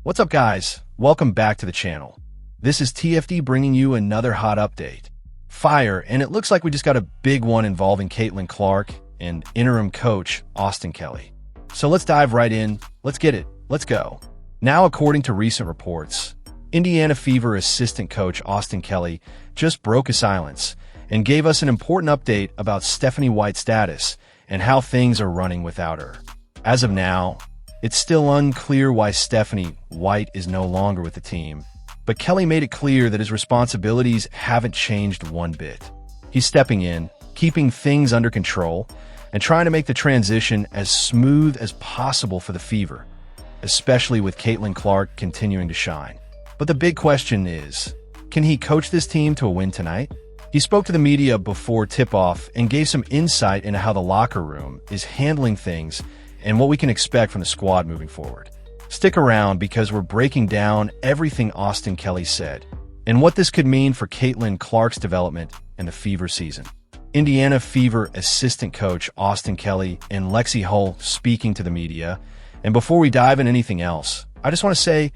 What's up, guys? Welcome back to the channel. This is TFD bringing you another hot update. Fire, and it looks like we just got a big one involving Caitlin Clark and interim coach Austin Kelly. So let's dive right in. Let's get it. Let's go. Now, according to recent reports, Indiana Fever assistant coach Austin Kelly just broke a silence and gave us an important update about Stephanie White's status and how things are running without her. As of now, it's still unclear why Stephanie White is no longer with the team, but Kelly made it clear that his responsibilities haven't changed one bit. He's stepping in, keeping things under control, and trying to make the transition as smooth as possible for the Fever, especially with Caitlin Clark continuing to shine. But the big question is, can he coach this team to a win tonight? He spoke to the media before tip-off and gave some insight into how the locker room is handling things and what we can expect from the squad moving forward. Stick around because we're breaking down everything Austin Kelly said and what this could mean for Caitlin Clark's development in the Fever season. Indiana Fever assistant coach Austin Kelly and Lexie Hull speaking to the media. And before we dive into anything else, I just want to say,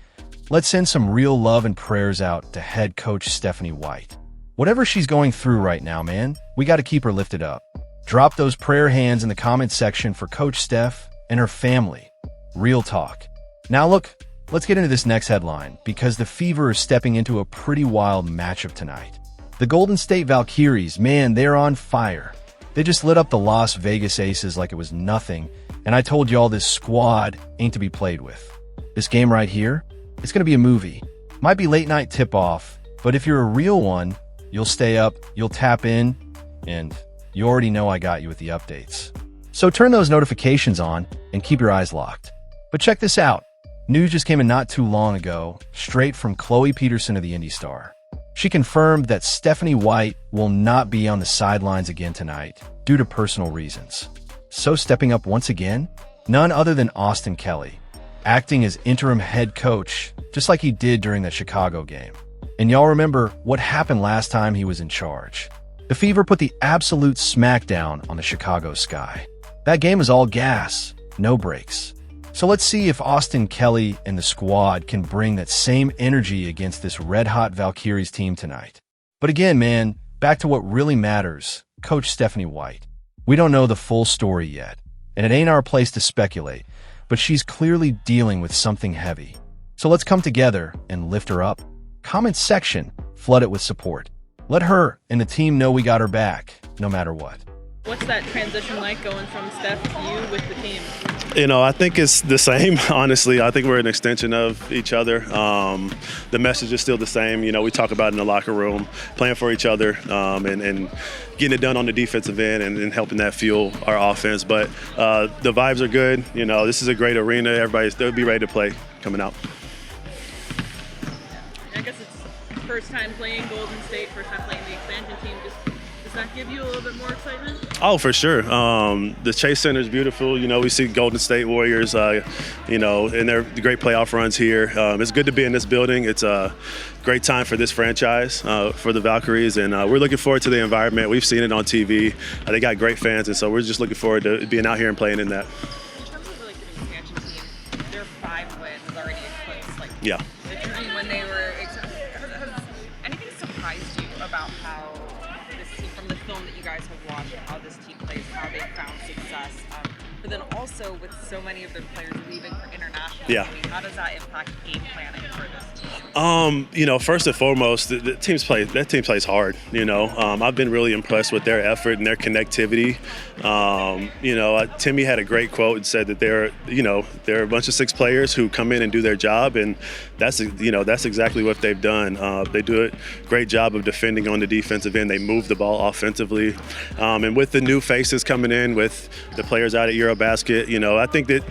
let's send some real love and prayers out to head coach Stephanie White. Whatever she's going through right now, man, we got to keep her lifted up. Drop those prayer hands in the comments section for Coach Steph and her family. Real talk. Now look, let's get into this next headline because the Fever is stepping into a pretty wild matchup tonight. The Golden State Valkyries, man, they're on fire. They just lit up the Las Vegas Aces like it was nothing, and I told y'all this squad ain't to be played with. This game right here, it's gonna be a movie. Might be late night tip-off, but if you're a real one, you'll stay up, you'll tap in, and you already know I got you with the updates. So turn those notifications on and keep your eyes locked. But check this out. News just came in not too long ago, straight from Chloe Peterson of the Indy Star. She confirmed that Stephanie White will not be on the sidelines again tonight due to personal reasons. So stepping up once again, none other than Austin Kelly, acting as interim head coach, just like he did during the Chicago game. And y'all remember what happened last time he was in charge. The Fever put the absolute smackdown on the Chicago Sky. That game was all gas, no brakes. So let's see if Austin Kelly and the squad can bring that same energy against this red-hot Valkyries team tonight. But again, man, back to what really matters, Coach Stephanie White. We don't know the full story yet, and it ain't our place to speculate, but she's clearly dealing with something heavy. So let's come together and lift her up. Comment section, flood it with support. Let her and the team know we got her back, no matter what. What's that transition like going from Steph to you with the team? I think it's the same, honestly. I think we're an extension of each other. The message is still the same. We talk about it in the locker room, playing for each other and getting it done on the defensive end and helping that fuel our offense. But the vibes are good. This is a great arena. They'll be ready to play coming out. I guess it's first time playing Golden State, first time playing the expansion team. Does that give you a little bit more excitement? Oh, for sure. The Chase Center is beautiful. We see Golden State Warriors, and they're great playoff runs here. It's good to be in this building. It's a great time for this franchise, for the Valkyries, and we're looking forward to the environment. We've seen it on TV. They got great fans, and so we're just looking forward to being out here and playing in that. In terms of the expansion team, their 5 wins already in place. Yeah. The journey when they were has anything surprised you about how this team, from the film that you guys have watched, how this team plays, how they found success, but then also with so many of their players leaving for international, yeah. How does that impact game planning for this team? First and foremost, that team plays hard. I've been really impressed with their effort and their connectivity. Timmy had a great quote and said that they're a bunch of 6 players who come in and do their job, and that's exactly what they've done. They do a great job of defending on the defensive end. They move the ball offensively, and with the new faces coming in, with the players out at Eurobasket, I think that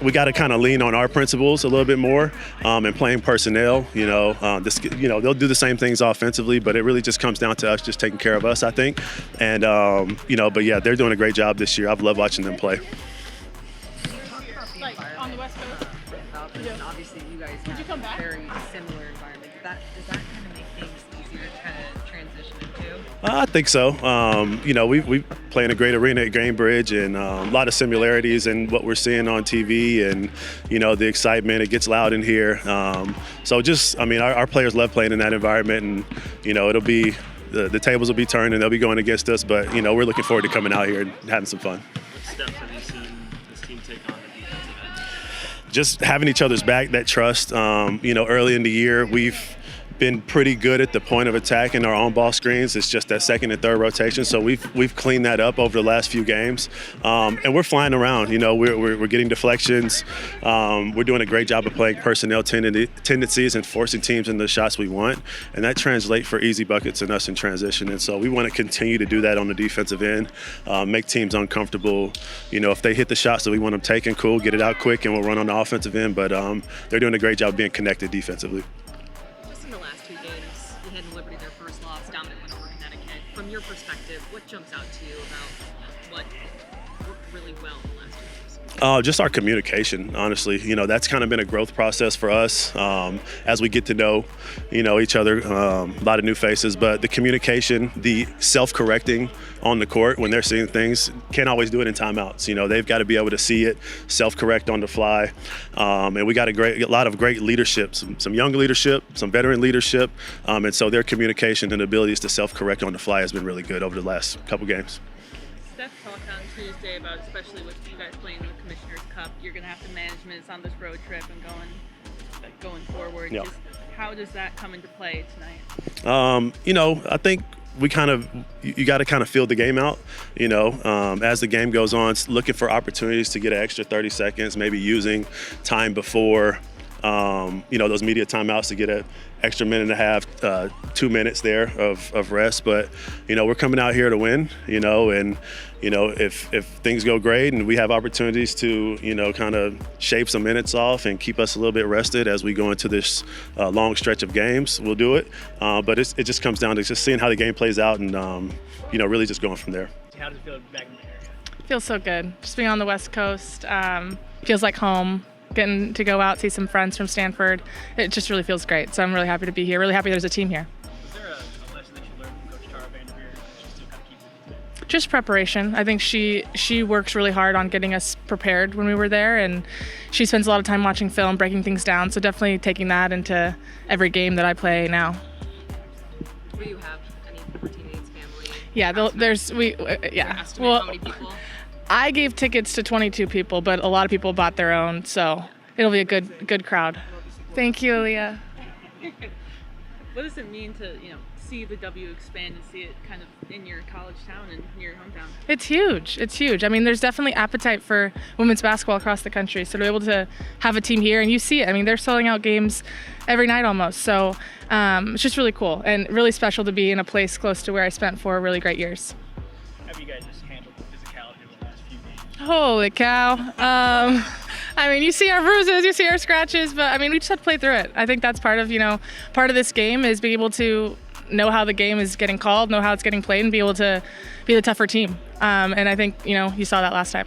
we got to kind of lean on our principles a little bit more, and playing personnel. They'll do the same things offensively, but it really just comes down to us just taking care of us, I think. And but yeah, they're doing a great job this year. I've loved watching them play. Like on the West Coast, obviously you guys have a very similar environment. Does that kind of make things easier to kind of transition into? I think so. We play in a great arena at Greenbridge, and a lot of similarities in what we're seeing on TV, and the excitement. It gets loud in here. Our players love playing in that environment, and it'll be the tables will be turned and they'll be going against us. But we're looking forward to coming out here and having some fun. What steps have you seen this team take on the defensive end? Just having each other's back, that trust. Early in the year, we've been pretty good at the point of attack in our on-ball screens. It's just that second and third rotation. So we've cleaned that up over the last few games, and we're flying around. We're getting deflections. We're doing a great job of playing personnel tendencies and forcing teams into the shots we want, and that translates for easy buckets and us in transition. And so we want to continue to do that on the defensive end, make teams uncomfortable. If they hit the shots that we want them taken, cool, get it out quick, and we'll run on the offensive end. But they're doing a great job being connected defensively. From your perspective, what jumps out to you about what worked really well in the last 2 games? Just our communication, honestly. That's kind of been a growth process for us as we get to know, each other. A lot of new faces, but the communication, the self-correcting on the court when they're seeing things, can't always do it in timeouts. They've got to be able to see it, self-correct on the fly. And we got a lot of great leadership, some young leadership, some veteran leadership. And so their communication and abilities to self-correct on the fly has been really good over the last couple games. Steph talked on Tuesday about, especially with you guys playing the Commissioner's Cup, you're going to have to manage minutes on this road trip and going forward. Yep. Just how does that come into play tonight? I think you got to kind of feel the game out, as the game goes on, looking for opportunities to get an extra 30 seconds, maybe using time before, those media timeouts to get an extra minute and a half, 2 minutes there of rest. But, we're coming out here to win, and, if things go great and we have opportunities to, kind of shave some minutes off and keep us a little bit rested as we go into this long stretch of games, we'll do it. But it just comes down to just seeing how the game plays out and, really just going from there. How does it feel back in the area? Feels so good. Just being on the West Coast feels like home. Getting to go out, see some friends from Stanford. It just really feels great. So I'm really happy to be here. Really happy there's a team here. Was there a lesson that you learned from Coach Vanderveer that you still kind of keep with you? Just preparation. I think she works really hard on getting us prepared when we were there, and she spends a lot of time watching film, breaking things down. So definitely taking that into every game that I play now. Do you have any former teammates, family? Yeah, yeah. Well, how many people? I gave tickets to 22 people, but a lot of people bought their own, so it'll be a good crowd. Thank you, Leah. What does it mean to see the W expand and see it kind of in your college town and in your hometown? It's huge. It's huge. I mean, there's definitely appetite for women's basketball across the country. So to be able to have a team here, and you see it. I mean, they're selling out games every night almost. So it's just really cool and really special to be in a place close to where I spent 4 really great years. How have you guys just handled the physicality of the last few games? Holy cow. I mean, you see our bruises, you see our scratches, but I mean, we just have to play through it. I think that's part of this game is being able to know how the game is getting called, know how it's getting played, and be able to be the tougher team. And I think, you saw that last time.